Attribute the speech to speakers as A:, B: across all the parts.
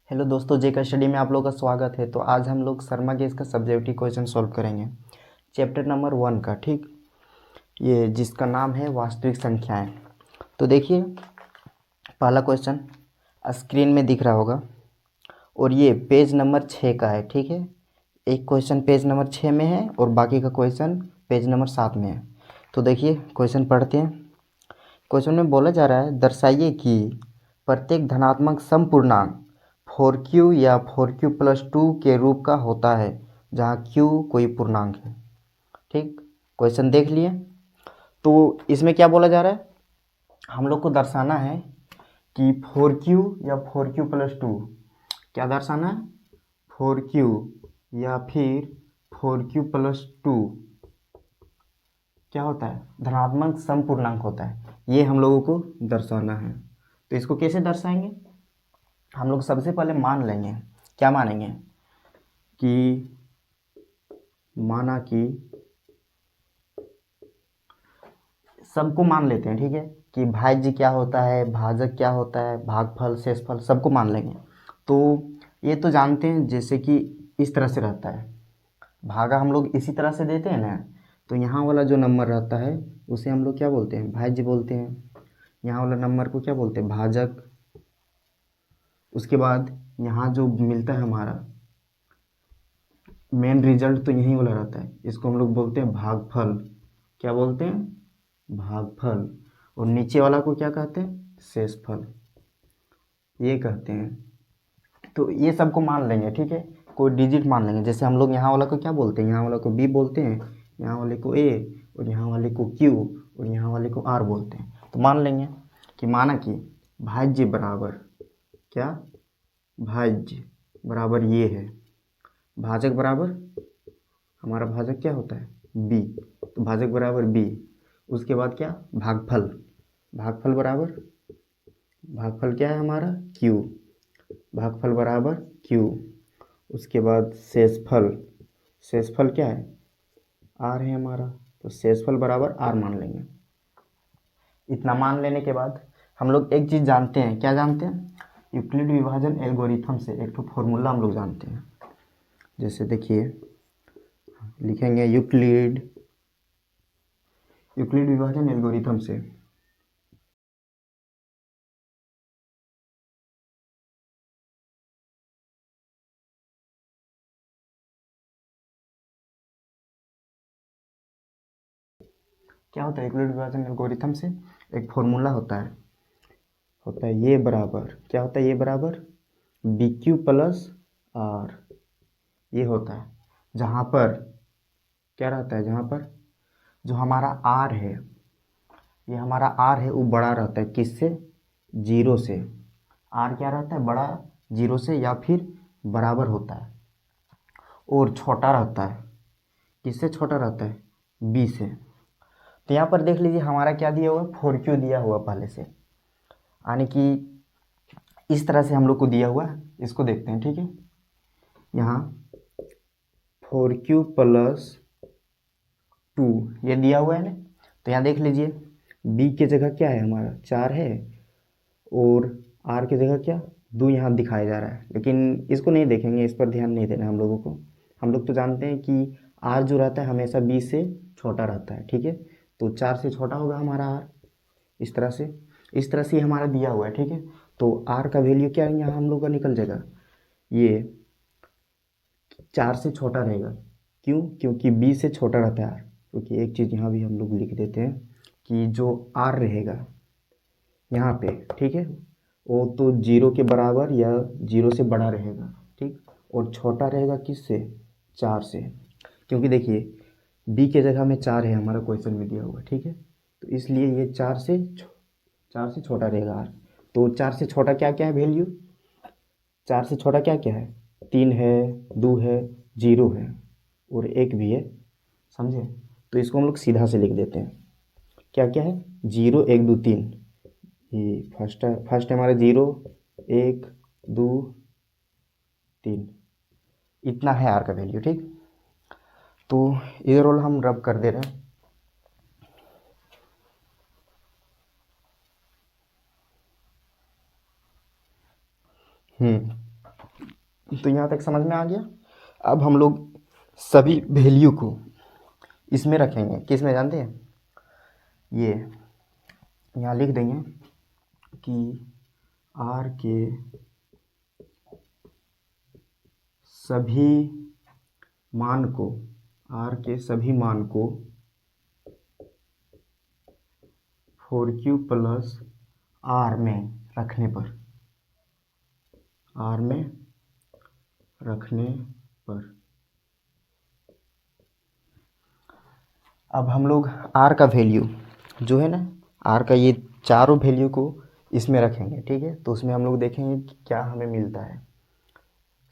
A: Hello दोस्तों, जेका study में आप लोगों का स्वागत है। तो आज हम लोग शर्मा के इसका सब्जेक्टिव क्वेश्चन सॉल्व करेंगे चैप्टर नंबर 1 का। ठीक, ये जिसका नाम है वास्तविक संख्याएं। तो देखिए, पहला क्वेश्चन स्क्रीन में दिख रहा होगा और ये पेज नंबर 6 का है। ठीक है, एक क्वेश्चन पेज नंबर 6 में है और बाकी का क्वेश्चन पेज नंबर 7 में है। तो देखिए क्वेश्चन पढ़ते हैं। क्वेश्चन में बोला जा रहा है, दर्शाइए कि प्रत्येक धनात्मक समपूर्णांक 4q या 4q+2 के रूप का होता है जहाँ q कोई पूर्णांक है। ठीक, क्वेश्चन देख लिए। तो इसमें क्या बोला जा रहा है, हम लोग को दर्शाना है कि 4q या 4q+2, क्या दर्शाना है, 4q या फिर 4q+2 क्या होता है, धनात्मक समपूर्णांक होता है। ये हम लोगों को दर्शाना है। तो इसको कैसे दर्शाएंगे, हम लोग सबसे पहले मान लेंगे, क्या मानेंगे कि माना कि सबको मान लेते हैं। ठीक है, कि भाज्य क्या होता है, भाजक क्या होता है, भागफल, शेषफल, सबको मान लेंगे। तो ये तो जानते हैं, जैसे कि इस तरह से रहता है, भागा हम लोग इसी तरह से देते हैं ना। तो यहाँ वाला जो नंबर रहता है उसे हम लोग क्या बोलते हैं, भाज्य बोलते हैं। यहाँ वाला नंबर को क्या बोलते हैं, भाजक। उसके बाद यहाँ जो मिलता है हमारा मेन रिजल्ट, तो यही वाला रहता है, इसको हम लोग बोलते हैं भागफल। क्या बोलते हैं, भागफल। और नीचे वाला को क्या कहते हैं, शेषफल, ये कहते हैं। तो ये सबको मान लेंगे। ठीक है, कोई डिजिट मान लेंगे। जैसे हम लोग यहाँ वाला को क्या बोलते हैं, यहाँ वाला को बी बोलते हैं, यहाँ वाले को ए, और यहाँ वाले को क्यू, और यहाँ वाले को आर बोलते हैं। तो मान लेंगे कि माना कि भाज्य बराबर क्या, भाज्य बराबर ये है, भाजक बराबर, हमारा भाजक क्या होता है, बी। तो भाजक बराबर बी। उसके बाद क्या, भागफल, भागफल बराबर, भागफल क्या है हमारा, क्यू, भागफल बराबर क्यू। उसके बाद शेषफल, शेषफल क्या है, आर है हमारा, तो शेषफल बराबर आर मान लेंगे। इतना मान लेने के बाद हम लोग एक चीज़ जानते हैं, क्या जानते हैं, यूक्लिड विभाजन एल्गोरिथम से एक तो फॉर्मूला हम लोग जानते हैं। जैसे देखिए, लिखेंगे यूक्लिड विभाजन एल्गोरिथम से। क्या होता है, यूक्लिड विभाजन एल्गोरिथम से एक फॉर्मूला होता है ये बराबर, क्या होता है, ये बराबर बी क्यू प्लस आर। ये होता है जहाँ पर क्या रहता है, जहाँ पर जो हमारा आर है, ये हमारा आर है वो बड़ा रहता है, किससे, जीरो से। आर क्या रहता है, बड़ा, जीरो से, या फिर बराबर होता है, और छोटा रहता है, किससे छोटा रहता है, बी से। तो यहाँ पर देख लीजिए, हमारा क्या दिया हुआ है, 4q दिया हुआ पहले से, यानी कि इस तरह से हम लोग को दिया हुआ है। इसको देखते हैं। ठीक है, यहाँ 4q+2 ये दिया हुआ है ना। तो यहाँ देख लीजिए, b की जगह क्या है, हमारा 4 है, और r की जगह क्या, 2 यहाँ दिखाया जा रहा है। लेकिन इसको नहीं देखेंगे, इस पर ध्यान नहीं देना हम लोगों को। हम लोग तो जानते हैं कि r जो रहता है हमेशा b से छोटा रहता है। ठीक है, तो 4 से छोटा होगा हमारा r। इस तरह से हमारा दिया हुआ है। ठीक है, तो r का वैल्यू क्या है, यहाँ हम लोग का निकल जाएगा, ये 4 से छोटा रहेगा। क्यों, क्योंकि b से छोटा रहता है r। क्योंकि एक चीज़ यहाँ भी हम लोग लिख देते हैं कि जो r रहेगा यहाँ पे, ठीक है, वो तो 0 के बराबर या 0 से बड़ा रहेगा। ठीक, और छोटा रहेगा किससे, 4 से। क्योंकि देखिए, b के जगह में 4 है हमारा क्वेश्चन में दिया हुआ। ठीक है, तो इसलिए ये 4 से छोटा रहेगा r। तो 4 से छोटा क्या क्या है वैल्यू, 4 से छोटा क्या क्या है, 3 है, 2 है, 0 है, और 1 भी है, समझे। तो इसको हम लोग सीधा से लिख देते हैं, क्या क्या है, 0 1 2 3। ये फर्स्ट है हमारा 0 1 2 3, इतना है आर का वैल्यू। ठीक, तो इधर वाला हम रब कर दे रहे हैं। तो यहाँ तक समझ में आ गया। अब हम लोग सभी वैल्यू को इसमें रखेंगे, किस में जानते हैं, ये यहाँ लिख देंगे कि आर के सभी मान को, आर के सभी मान को 4Q प्लस आर में रखने पर, आर में रखने पर अब हम लोग आर का वैल्यू जो है ना, आर का ये चारों वैल्यू को इसमें रखेंगे, ठीक है। तो उसमें हम लोग देखेंगे कि क्या हमें मिलता है,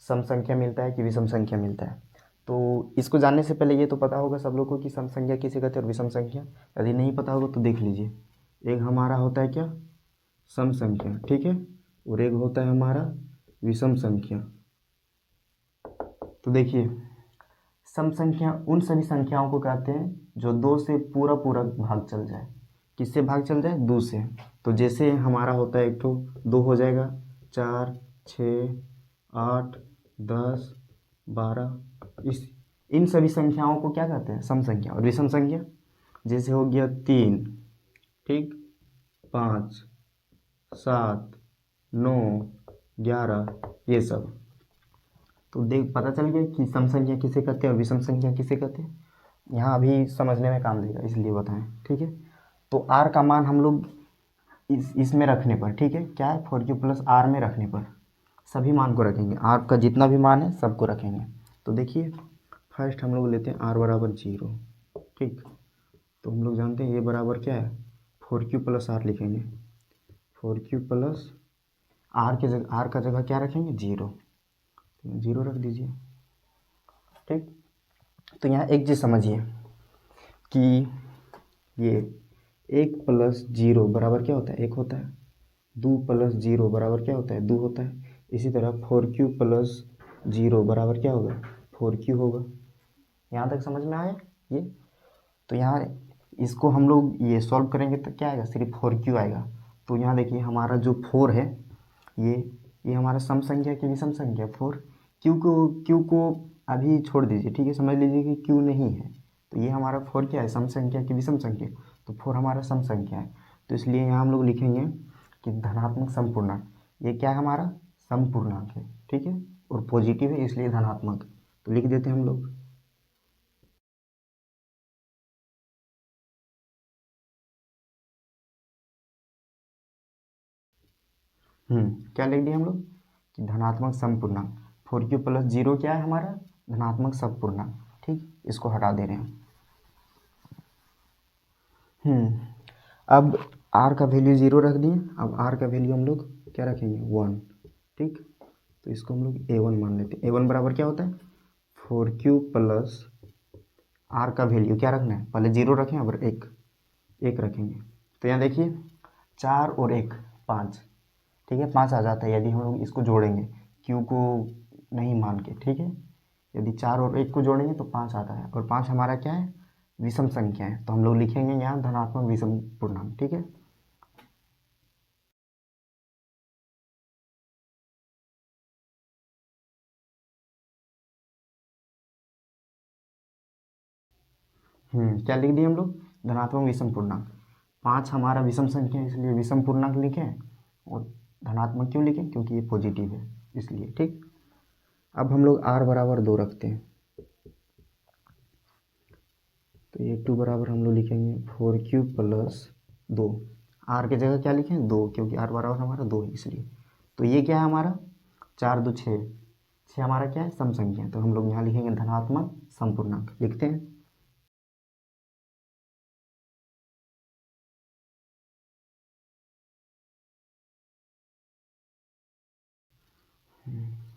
A: सम संख्या मिलता है कि विषम संख्या मिलता है। तो इसको जानने से पहले ये तो पता होगा सब लोग को कि सम संख्या किसे कहते हैं और विषम संख्या। यदि नहीं पता होगा तो देख लीजिए, एक हमारा होता है क्या, सम संख्या, ठीक है, और एक होता है हमारा विषम संख्या। तो देखिए, सम संख्या उन सभी संख्याओं को कहते हैं जो दो से पूरा पूरा भाग चल जाए। किससे भाग चल जाए, दो से। तो जैसे हमारा होता है एक ठो, दो हो जाएगा, 4, 6, 8, 10, 12, इस इन सभी संख्याओं को क्या कहते हैं, सम संख्या। और विषम संख्या जैसे हो गया 3, ठीक, 5, 7, 9, 11, ये सब। तो देख पता चल गया कि सम संख्या किसे कहते हैं और विषम संख्या किसे कहते हैं। यहाँ अभी समझने में काम देगा इसलिए बताएं, ठीक है। तो आर का मान हम लोग इसमें रखने पर, ठीक है, क्या है, 4Q प्लस आर में रखने पर सभी मान को रखेंगे, आर का जितना भी मान है सबको रखेंगे। तो देखिए, फर्स्ट हम लोग लेते हैं आर बराबर 0, ठीक। तो हम लोग जानते हैं ये बराबर क्या है, 4Q प्लस आर लिखेंगे। 4Q प्लस आर के जगह, आर का जगह क्या रखेंगे, 0, 0 रख दीजिए, ठीक। तो यहाँ एक चीज़ समझिए कि ये 1 प्लस 0 बराबर क्या होता है, 1 होता है। 2 प्लस 0 बराबर क्या होता है, 2 होता है। इसी तरह 4Q प्लस 0 बराबर क्या होगा, 4Q होगा। यहाँ तक समझ में आया ये। तो यहाँ इसको हम लोग ये सॉल्व करेंगे तो क्या आएगा, सिर्फ 4Q आएगा। तो यहाँ देखिए हमारा जो 4 है, ये ये हमारा सम संख्या की विषम संख्या 4। क्यू को अभी छोड़ दीजिए, ठीक है, समझ लीजिए कि क्यू नहीं है। तो ये हमारा 4 क्या है, सम संख्या की विषम संख्या। तो 4 हमारा सम संख्या है। तो इसलिए यहाँ हम लोग लिखेंगे कि धनात्मक समपूर्णांक, ये क्या है हमारा, समपूर्णांक है, ठीक है, और पॉजिटिव है इसलिए धनात्मक। तो लिख देते हैं हम लोग। क्या लिख दिया हम लोग कि धनात्मक समपूर्णांक। 4Q प्लस 0 क्या है हमारा, धनात्मक समपूर्णांक, ठीक। इसको हटा दे रहे हैं। अब आर का वैल्यू 0 रख दिए। अब आर का वैल्यू हम लोग क्या रखेंगे, 1, ठीक। तो इसको हम लोग A1 मान लेते हैं। A1 बराबर क्या होता है, 4Q प्लस आर का वैल्यू क्या रखना है, पहले 0 रखें, अब एक रखेंगे। तो यहाँ देखिए 4 और 1, 5, ठीक है, 5 आ जाता है यदि हम लोग इसको जोड़ेंगे, क्यू को नहीं मान के, ठीक है। यदि 4 और 1 को जोड़ेंगे तो 5 आता है, और 5 हमारा क्या है, विषम संख्या है। तो हम लोग लिखेंगे यहाँ धनात्मक विषम पूर्णांक, ठीक है। क्या लिख दिए हम लोग, धनात्मक विषम पूर्णांक। 5 हमारा विषम संख्या है इसलिए विषम पूर्णांक लिखें, और धनात्मक क्यों लिखें, क्योंकि ये पॉजिटिव है इसलिए, ठीक। अब हम लोग आर बराबर 2 रखते हैं। तो ये 2 बराबर हम लोग लिखेंगे 4Q प्लस 2। आर की जगह क्या लिखें, 2, क्योंकि आर बराबर हमारा 2 है इसलिए। तो ये क्या है हमारा, 4 2 6, 6 हमारा क्या है, सम संख्या। तो हम लोग यहाँ लिखेंगे धनात्मक समपूर्णांक, लिखते हैं।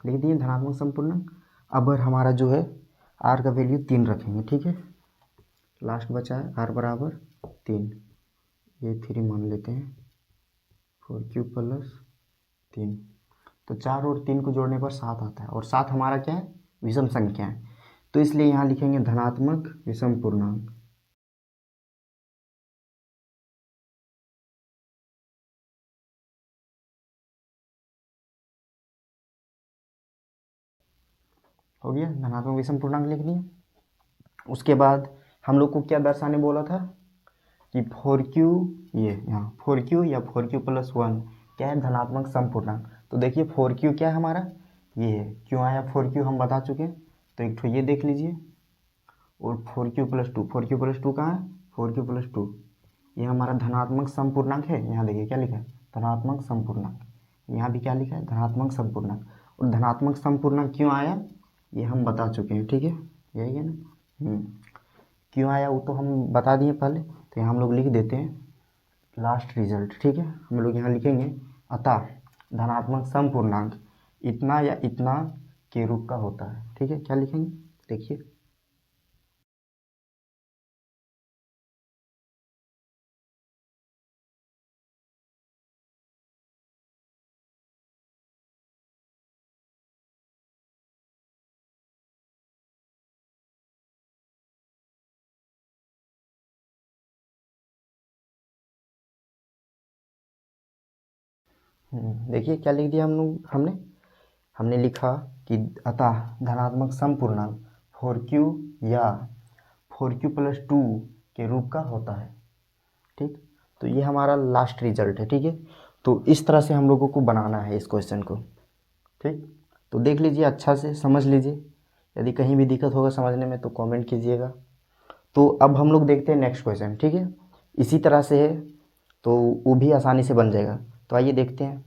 A: लिख दिए धनात्मक समपूर्णांक। अब हमारा जो है आर का वैल्यू 3 रखेंगे, ठीक है। लास्ट बचा है आर बराबर 3, ये 3 मान लेते हैं, 4Q प्लस 3। तो 4 और 3 को जोड़ने पर 7 आता है, और 7 हमारा क्या है, विषम संख्या है। तो इसलिए यहाँ लिखेंगे धनात्मक विषम पूर्णांक। हो गया, धनात्मक विषम पूर्णांक लिख दिए। उसके बाद हम लोग को क्या दर्शाने बोला था कि 4q, ये यहाँ 4q या 4q + 1 क्या है, धनात्मक सम पूर्णांक। तो देखिए 4q क्या है हमारा, ये है, क्यों आया 4q हम बता चुके हैं। तो एक तो ये देख लीजिए, और 4q + 2, 4q + 2 कहाँ है, 4q + 2 ये हमारा धनात्मक सम पूर्णांक है। यहाँ देखिए क्या लिखा है, धनात्मक सम पूर्णांक। यहाँ भी क्या लिखा है, धनात्मक सम पूर्णांक। और धनात्मक सम पूर्णांक क्यों आया ये हम बता चुके हैं, ठीक है, यही है ना। क्यों आया वो तो हम बता दिए पहले। तो यहाँ हम लोग लिख देते हैं लास्ट रिजल्ट, ठीक है। हम लोग यहाँ लिखेंगे अतः धनात्मक सम पूर्णांक इतना या इतना के रूप का होता है, ठीक है। क्या लिखेंगे देखिए, देखिए क्या लिख दिया हमने हमने लिखा कि अतः धनात्मक सम पूर्णांक 4q या 4q + 2 के रूप का होता है, ठीक। तो ये हमारा लास्ट रिजल्ट है, ठीक है। तो इस तरह से हम लोगों को बनाना है इस क्वेश्चन को, ठीक। तो देख लीजिए, अच्छा से समझ लीजिए, यदि कहीं भी दिक्कत होगा समझने में तो कमेंट कीजिएगा। तो अब हम लोग देखते हैं नेक्स्ट क्वेश्चन, ठीक है। इसी तरह से है तो वो भी आसानी से बन जाएगा। तो आइए देखते हैं।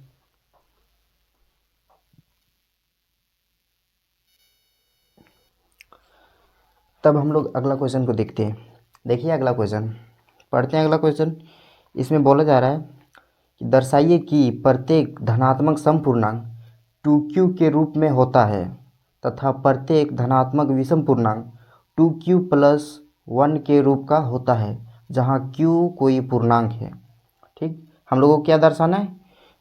A: तब हम लोग अगला क्वेश्चन को देखते हैं। देखिए अगला क्वेश्चन पढ़ते हैं। अगला क्वेश्चन इसमें बोला जा रहा है कि दर्शाइए कि प्रत्येक धनात्मक समपूर्णांक 2q के रूप में होता है तथा प्रत्येक धनात्मक विषम पूर्णांक 2q + 1 के रूप का होता है जहाँ q कोई पूर्णांक है, ठीक। हम लोगों को क्या दर्शाना है,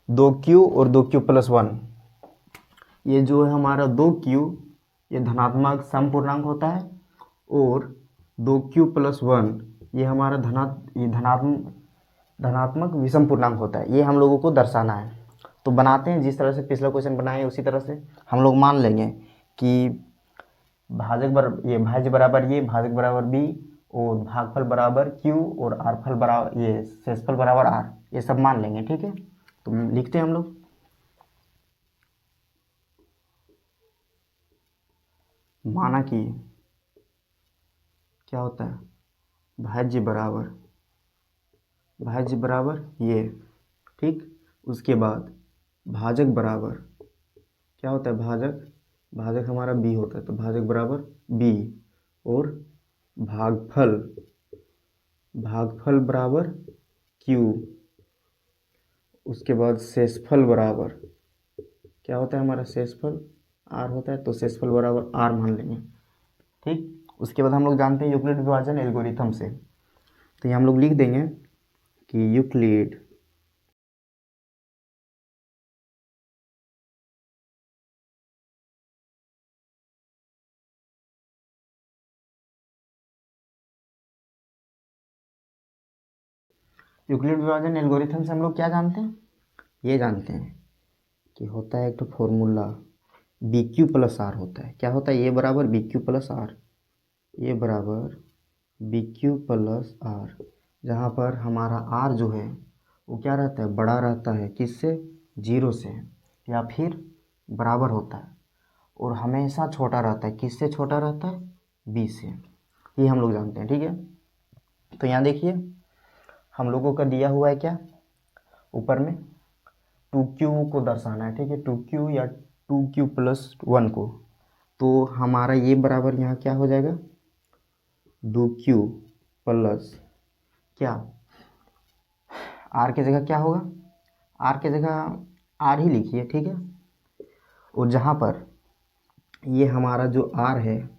A: 2q और 2q + 1। ये जो है हमारा 2q ये धनात्मक सम पूर्णांक होता है, और 2q + 1 ये हमारा धनात्मक विषम पूर्णांक होता है। ये हम लोगों को दर्शाना है। तो बनाते हैं, जिस तरह से पिछला क्वेश्चन बनाए उसी तरह से हम लोग मान लेंगे कि ये भाज्य बराबर ये, भाजक बराबर b, और भागफल बराबर q, और आरफल बराबर ये, शेषफल बराबर r, ये सब मान लेंगे, ठीक है। तो लिखते हैं हम लोग, माना कि क्या होता है, भाज्य बराबर ये, ठीक। उसके बाद भाजक बराबर क्या होता है, भाजक हमारा b होता है, तो भाजक बराबर b, और भागफल बराबर q। उसके बाद शेषफल बराबर क्या होता है, हमारा शेषफल r होता है, तो शेषफल बराबर r मान लेंगे, ठीक। उसके बाद हम लोग जानते हैं यूक्लिड विभाजन एल्गोरिथम से। तो ये हम लोग लिख देंगे कि यूक्लिड विभाजन एल्गोरिथम से हम लोग क्या जानते हैं, ये जानते हैं कि होता है एक तो फॉर्मूला BQ + R होता है। क्या होता है, ये बराबर BQ + R, ये बराबर BQ + R, जहाँ पर हमारा R जो है वो क्या रहता है, बड़ा रहता है, किससे, 0 से, या फिर बराबर होता है, और हमेशा छोटा रहता है, किससे छोटा रहता है, B से। ये हम लोग जानते हैं, ठीक है। तो यहाँ देखिए हम लोगों का दिया हुआ है क्या, ऊपर में 2q को दर्शाना है, ठीक है, 2q या 2q + 1 को। तो हमारा ये बराबर यहाँ क्या हो जाएगा, 2q + क्या, r की जगह क्या होगा, r की जगह r ही लिखिए, ठीक है। और जहाँ पर ये हमारा जो r है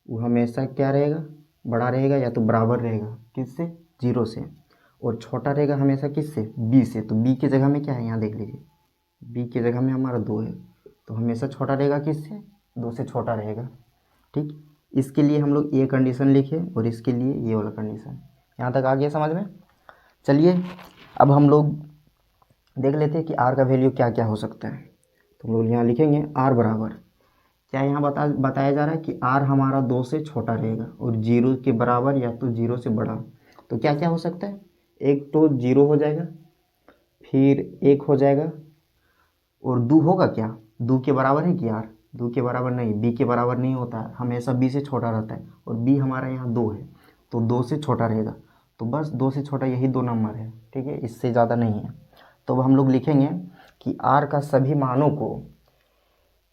A: वो हमेशा क्या रहेगा, बड़ा रहेगा या तो बराबर रहेगा, किससे, 0 से, और छोटा रहेगा हमेशा किससे, b से। तो b की जगह में क्या है, यहाँ देख लीजिए, b की जगह में हमारा 2 है, तो हमेशा छोटा रहेगा किससे, 2 से छोटा रहेगा, ठीक। इसके लिए हम लोग ये कंडीशन लिखे, और इसके लिए ये वाला कंडीशन। यहाँ तक आ गया समझ में। चलिए अब हम लोग देख लेते हैं कि r का वैल्यू क्या क्या हो सकता है। तो हम लोग यहाँ लिखेंगे r बराबर क्या यहाँ बताया जा रहा है कि आर हमारा 2 से छोटा रहेगा और 0 के बराबर या तो 0 से बड़ा। तो क्या क्या हो सकता है, एक तो 0 हो जाएगा, फिर 1 हो जाएगा, और 2 होगा क्या, 2 के बराबर है कि यार, 2 के बराबर नहीं, बी के बराबर नहीं होता है, हमेशा बी से छोटा रहता है, और बी हमारा यहाँ 2 है तो 2 से छोटा रहेगा। तो बस 2 से छोटा यही 2 नंबर है, ठीक है, इससे ज़्यादा नहीं है। तो अब हम लोग लिखेंगे कि आर का सभी मानों को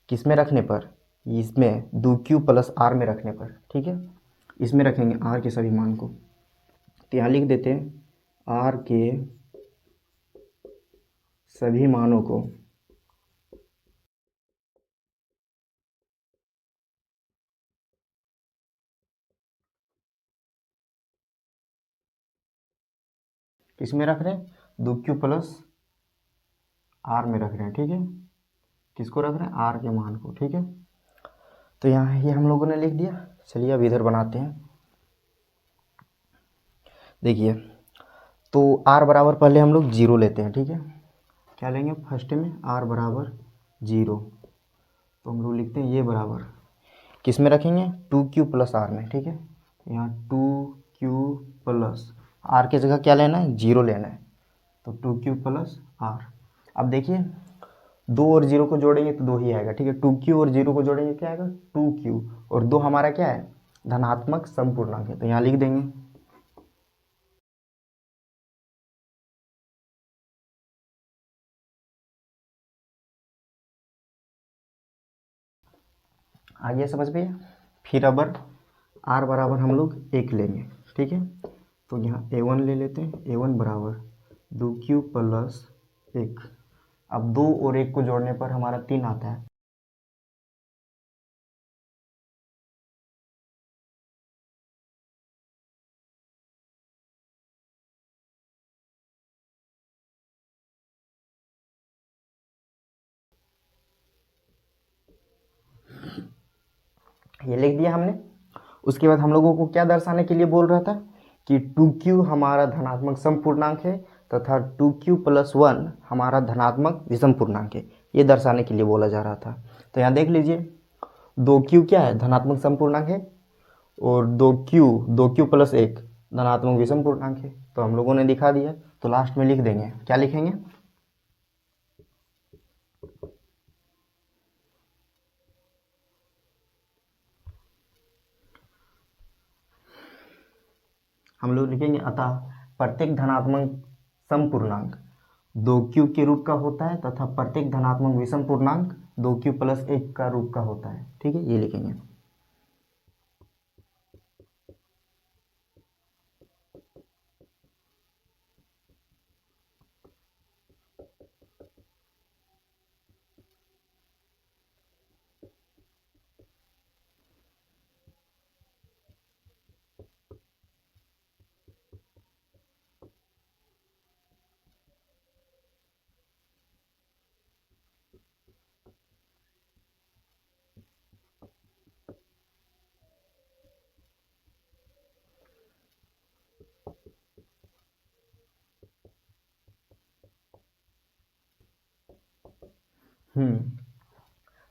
A: किस में रखने पर, इसमें 2q प्लस आर में रखने पर, ठीक है, इसमें रखेंगे आर के सभी मान को। तो यहाँ लिख देते हैं आर के सभी मानों को किस में रख रहे हैं, 2q प्लस आर में रख रहे हैं, ठीक है, किसको रख रहे हैं, आर के मान को, ठीक है। तो यहाँ ये हम लोगों ने लिख दिया। चलिए अब इधर बनाते हैं। देखिए, तो आर बराबर पहले हम लोग 0 लेते हैं, ठीक है, क्या लेंगे फर्स्ट में, आर बराबर 0, तो हम लोग लिखते हैं ये बराबर किस में रखेंगे, 2q प्लस आर में, ठीक है, यहाँ 2q प्लस आर की जगह क्या लेना है, 0 लेना है, तो 2q प्लस आर। अब देखिए 2 और 0 को जोड़ेंगे तो 2 ही आएगा, ठीक है, 2q और 0 को जोड़ेंगे क्या आएगा, 2q, और 2 हमारा क्या है, धनात्मक समपूर्णांक है, तो यहाँ लिख देंगे आगे समझ में। फिर अब आर बराबर हम लोग 1 लेंगे, ठीक है, तो यहाँ a1 ले लेते हैं, a1 बराबर 2q प्लस 1। अब 2 और 1 को जोड़ने पर हमारा 3 आता है, ये लिख दिया हमने। उसके बाद हम लोगों को क्या दर्शाने के लिए बोल रहा था कि 2q हमारा धनात्मक समपूर्णांक है तथा 2q प्लस 1 हमारा धनात्मक विषम पूर्णांक है, ये दर्शाने के लिए बोला जा रहा था। तो यहाँ देख लीजिए 2q क्या है, धनात्मक समपूर्णांक है, और 2q प्लस 1 धनात्मक विषम पूर्णांक है, तो हम लोगों ने दिखा दिया। तो लास्ट में लिख देंगे, क्या लिखेंगे, हम लोग लिखेंगे अतः प्रत्येक धनात्मक समपूर्णांक 2q के रूप का होता है तथा प्रत्येक धनात्मक विषम पूर्णांक 2q प्लस 1 का रूप का होता है, ठीक है, ये लिखेंगे।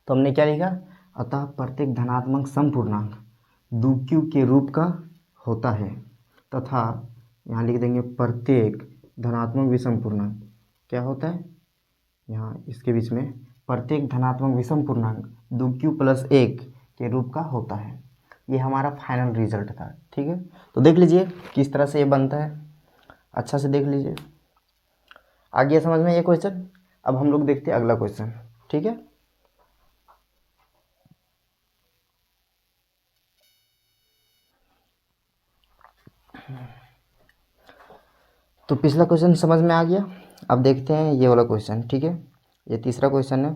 A: तो हमने क्या लिखा, अतः प्रत्येक धनात्मक समपूर्णांक 2q के रूप का होता है तथा यहाँ लिख देंगे प्रत्येक धनात्मक विषम पूर्णांक क्या होता है, यहाँ इसके बीच में प्रत्येक धनात्मक विषम पूर्णांक 2q प्लस 1 के रूप का होता है। ये हमारा फाइनल रिजल्ट था, ठीक है। तो देख लीजिए किस तरह से ये बनता है, अच्छा से देख लीजिए, आ गया समझ में ये क्वेश्चन। अब हम लोग देखते हैं अगला क्वेश्चन, ठीक है। तो पिछला क्वेश्चन समझ में आ गया, अब देखते हैं ये वाला क्वेश्चन, ठीक है, ये तीसरा क्वेश्चन है।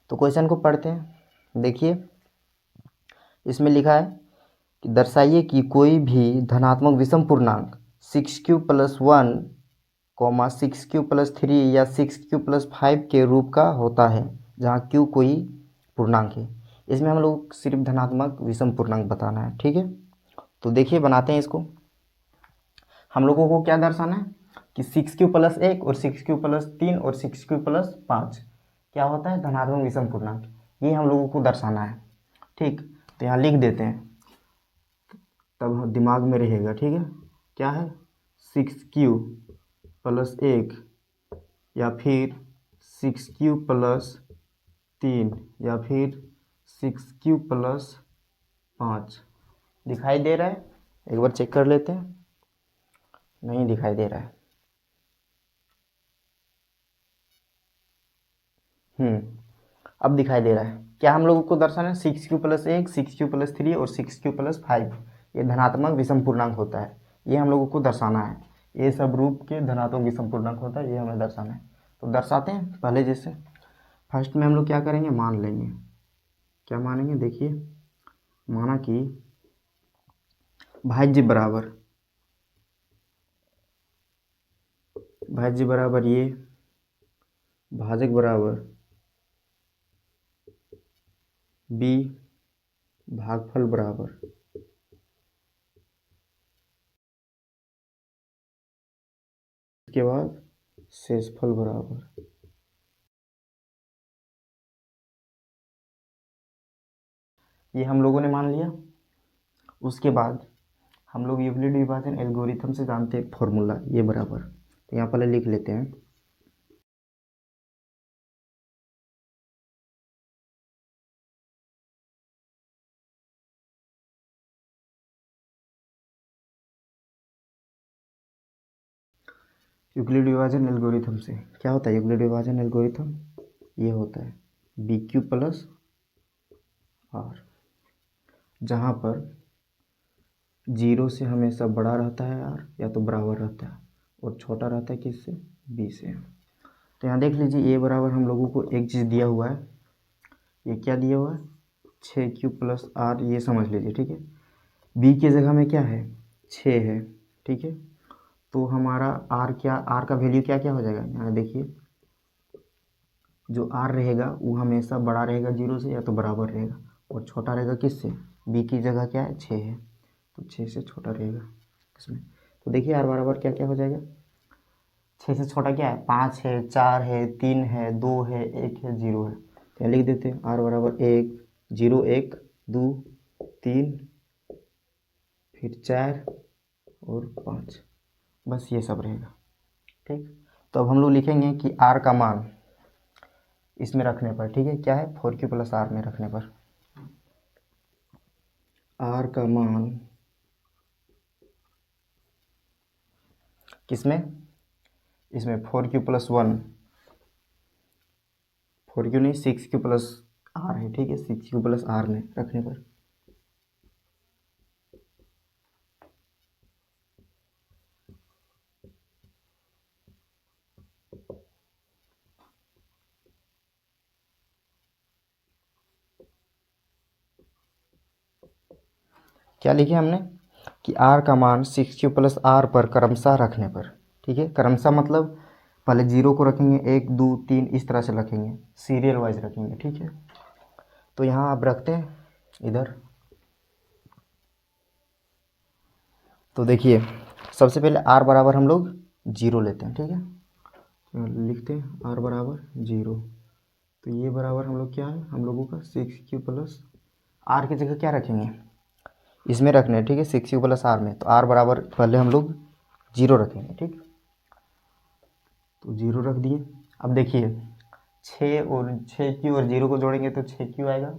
A: तो क्वेश्चन को पढ़ते हैं। देखिए इसमें लिखा है कि दर्शाइए कि कोई भी धनात्मक विषम पूर्णांक 6q प्लस 1 6q प्लस 3 या 6q प्लस 5 के रूप का होता है जहाँ q कोई पूर्णांक है। इसमें हम लोग सिर्फ धनात्मक विषम पूर्णांक बताना है, ठीक है। तो देखिए बनाते हैं इसको। हम लोगों को क्या दर्शाना है कि 6q प्लस 1 और 6q प्लस 3 और 6q प्लस 5 क्या होता है, धनात्मक विषम पूर्णांक। ये हम लोगों को दर्शाना है। ठीक, तो यहाँ लिख देते हैं, तब दिमाग में रहेगा। ठीक है, क्या है 6q प्लस 1 या फिर 6q प्लस 3 या फिर 6q प्लस 5। दिखाई दे रहा है? एक बार चेक कर लेते हैं। नहीं दिखाई दे रहा है। अब दिखाई दे रहा है। क्या हम लोगों को दर्शाना है? 6q प्लस 1, 6q प्लस 3 और 6q प्लस 5। ये धनात्मक विषम पूर्णांक होता है, ये हम लोगों को दर्शाना है। ये सब रूप के धनात्मक विषम पूर्णांक होता है, ये हमें दर्शाना है। तो दर्शाते हैं पहले जैसे। फर्स्ट में हम लोग क्या करेंगे, मान लेंगे। क्या मानेंगे? देखिए, माना कि भाज्य बराबर ये, भाजक बराबर b, भागफल बराबर इसके बाद शेषफल बराबर। ये हम लोगों ने मान लिया। उसके बाद हम लोग यूक्लिड विभाजन एल्गोरिथम से जानते हैं फॉर्मूला, ये बराबर। तो यहाँ पहले लिख लेते हैं। यूक्लिड विभाजन एल्गोरिथम से क्या होता है? यूक्लिड विभाजन एल्गोरिथम ये होता है BQ प्लस R, जहाँ पर 0 से हमेशा बड़ा रहता है R, या तो बराबर रहता है, और छोटा रहता है किससे? B से। तो यहाँ देख लीजिए, ये बराबर हम लोगों को एक चीज़ दिया हुआ है। ये क्या दिया हुआ है? 6q प्लस R, ये समझ लीजिए। ठीक है, B की जगह में क्या है? 6 है। ठीक है, तो हमारा R का वैल्यू क्या क्या हो जाएगा? यहाँ देखिए, जो R रहेगा वो हमेशा बड़ा रहेगा 0 से, या तो बराबर रहेगा, और छोटा रहेगा किससे? B की जगह क्या है? 6 है, तो 6 से छोटा रहेगा इसमें। तो देखिए R बराबर क्या क्या हो जाएगा? 6 से छोटा क्या है? 5 है, 4 है, 3 है, 2 है, 1 है, 0 है। तो लिख देते हैं R बराबर 1, 0, 1, 2, 3, फिर 4 और 5। बस ये सब रहेगा। ठीक, तो अब हम लोग लिखेंगे कि R का मान इसमें रखने पर, ठीक है, क्या है? 4q प्लस R में रखने पर R का मान किसमें? इसमें 4q प्लस 1, 4q नहीं 6q प्लस R है। ठीक है, 6q प्लस R में रखने पर क्या लिखे हमने? कि R का मान 6q प्लस R पर क्रमशः रखने पर। ठीक है, क्रमशः मतलब पहले 0 को रखेंगे, 1, 2, 3 इस तरह से रखेंगे, सीरियल वाइज रखेंगे। ठीक है, तो यहाँ आप रखते हैं इधर। तो देखिए, सबसे पहले R बराबर हम लोग 0 लेते हैं। ठीक है, लिखते हैं R बराबर 0। तो ये बराबर हम लोग क्या है? हम लोगों का 6q प्लस R की जगह क्या रखेंगे? इसमें रखना है। ठीक है, 6q प्लस R में, तो R बराबर पहले हम लोग 0 रखेंगे। ठीक, तो 0 रख दिए। अब देखिए, 6q और 0 को जोड़ेंगे तो 6q आएगा।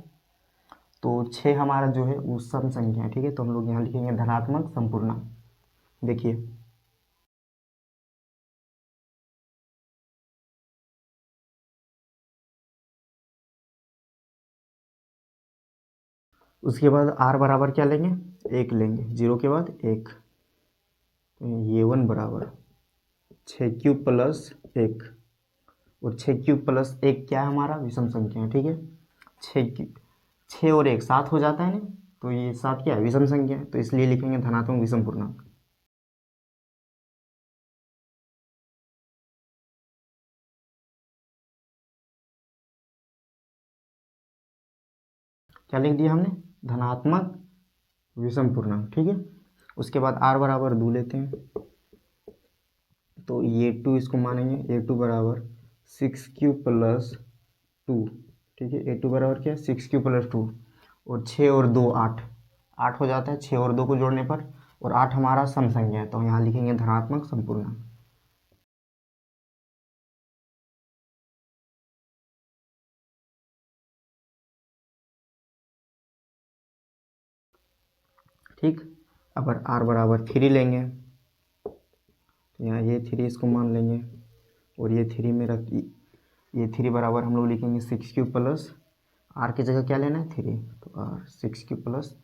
A: तो 6 हमारा जो है वो सम संख्या है। ठीक है, तो हम लोग यहाँ लिखेंगे धनात्मक संपूर्णांक। देखिए, उसके बाद R बराबर क्या लेंगे? 1 लेंगे, 0 के बाद 1। ये 1 बराबर 6q प्लस 1, और 6q प्लस 1 क्या है? हमारा विषम संख्या है। ठीक है, 6 और 1 7 हो जाता है ना, तो ये 7 क्या है? विषम संख्या है, तो इसलिए लिखेंगे धनात्मक विषम पूर्णांक। क्या लिख दिया हमने? धनात्मक विषम पूर्णांक। ठीक है, उसके बाद R बराबर 2 लेते हैं, तो ये 2 इसको मानेंगे। A2 बराबर 6q प्लस 2, ठीक है। A2 बराबर क्या है 6 क्यू प्लस 2, और 6 और 2 8, 8 हो जाता है 6 और 2 को जोड़ने पर, और 8 हमारा सम संख्या है तो यहाँ लिखेंगे धनात्मक संपूर्णांक। ठीक। अब r बराबर 3 लेंगे तो यहाँ ये 3 इसको मान लेंगे, और ये 3 में रख, ये 3 बराबर हम लोग लिखेंगे 6 क्यू प्लस, r की जगह क्या लेना है 3, तो r 6 क्यू प्लस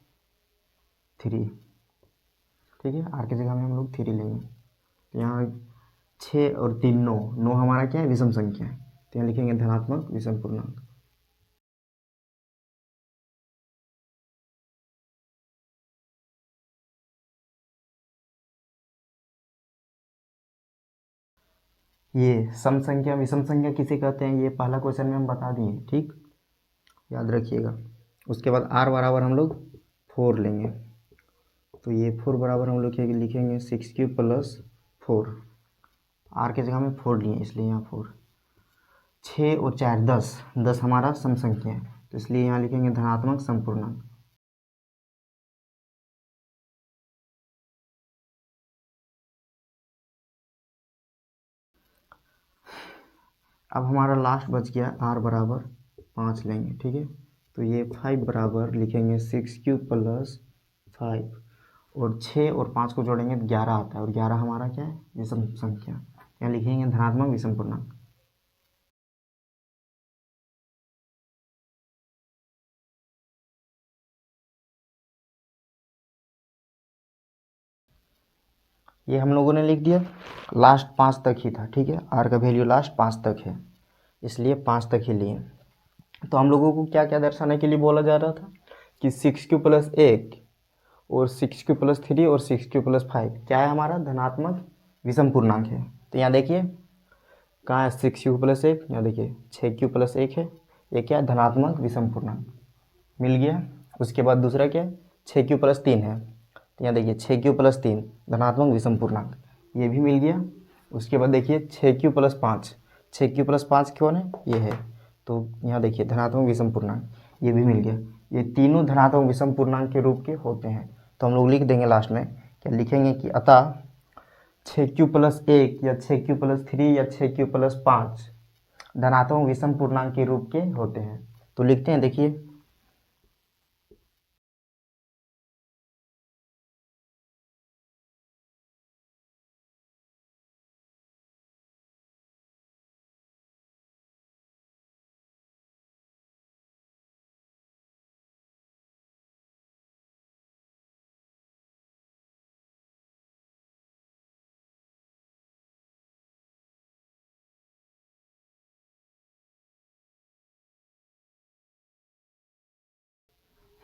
A: 3, ठीक है। r की जगह में हम लोग 3 लेंगे तो यहाँ 6 और 3 9, 9 हमारा क्या है विषम संख्या है तो यहाँ लिखेंगे धनात्मक विषम पूर्णांक। ये सम संख्या विषम संख्या किसे कहते हैं, ये पहला क्वेश्चन में हम बता दिए, ठीक, याद रखिएगा। उसके बाद r बराबर हम लोग 4 लेंगे तो ये 4 बराबर हम लोग लिखेंगे 6 क्यू प्लस 4, r की जगह में 4 लिए इसलिए यहाँ 4, 6 और 4 10, 10 हमारा सम संख्या है तो इसलिए यहाँ लिखेंगे धनात्मक संपूर्णांक। अब हमारा लास्ट बच गया r बराबर 5 लेंगे, ठीक है। तो ये 5 बराबर लिखेंगे 6 क्यू प्लस 5, और 6 और 5 को जोड़ेंगे तो 11 आता है, और 11 हमारा क्या है विषम संख्या, यहाँ लिखेंगे धनात्मक विषम पूर्णांक। ये हम लोगों ने लिख दिया, लास्ट 5 तक ही था, ठीक है। r का वैल्यू लास्ट 5 तक है इसलिए 5 तक ही लिए। तो हम लोगों को क्या क्या दर्शाने के लिए बोला जा रहा था कि 6 क्यू प्लस 1 और 6 क्यू प्लस 3 और 6 क्यू प्लस 5 क्या है हमारा धनात्मक विषम पूर्णांक है। तो यहाँ देखिए कहाँ है 6 क्यू प्लस 1, यहाँ देखिए 6 क्यू प्लस 1 है, ये क्या है धनात्मक विषम पूर्णांक मिल गया। उसके बाद दूसरा क्या है 6 क्यू प्लस 3 है, तो यहाँ देखिए 6 क्यू प्लस 3 धनात्मक विषम पूर्णांक, ये भी मिल गया। उसके बाद देखिए 6 क्यू प्लस 5, 6 क्यू प्लस 5 कौन है ये है, तो यहाँ देखिए धनात्मक विषम पूर्णांक, ये भी मिल गया। ये तीनों धनात्मक विषम पूर्णांक के रूप के होते हैं तो हम लोग लिख देंगे लास्ट में, क्या लिखेंगे कि अतः 6 क्यू प्लस 1 या 6 क्यू प्लस 3 या 6 क्यू प्लस 5 धनात्मक विषम पूर्णांक के रूप के होते हैं। तो लिखते हैं, देखिए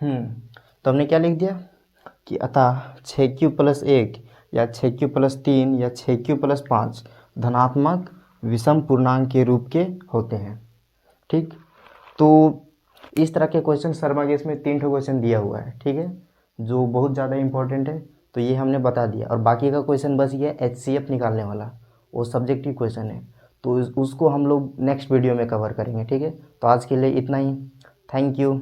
A: तो हमने क्या लिख दिया कि अतः 6 क्यू प्लस 1 या 6 क्यू प्लस 3 या 6 क्यू प्लस 5 धनात्मक विषम पूर्णांक के रूप के होते हैं, ठीक। तो इस तरह के क्वेश्चन शर्मा केस में 3 ठो क्वेश्चन दिया हुआ है, ठीक है, जो बहुत ज़्यादा इंपॉर्टेंट है। तो ये हमने बता दिया, और बाकी का क्वेश्चन बच गया HCF निकालने वाला, वो सब्जेक्टिव क्वेश्चन है तो उसको हम लोग नेक्स्ट वीडियो में कवर करेंगे, ठीक है। तो आज के लिए इतना ही, थैंक यू।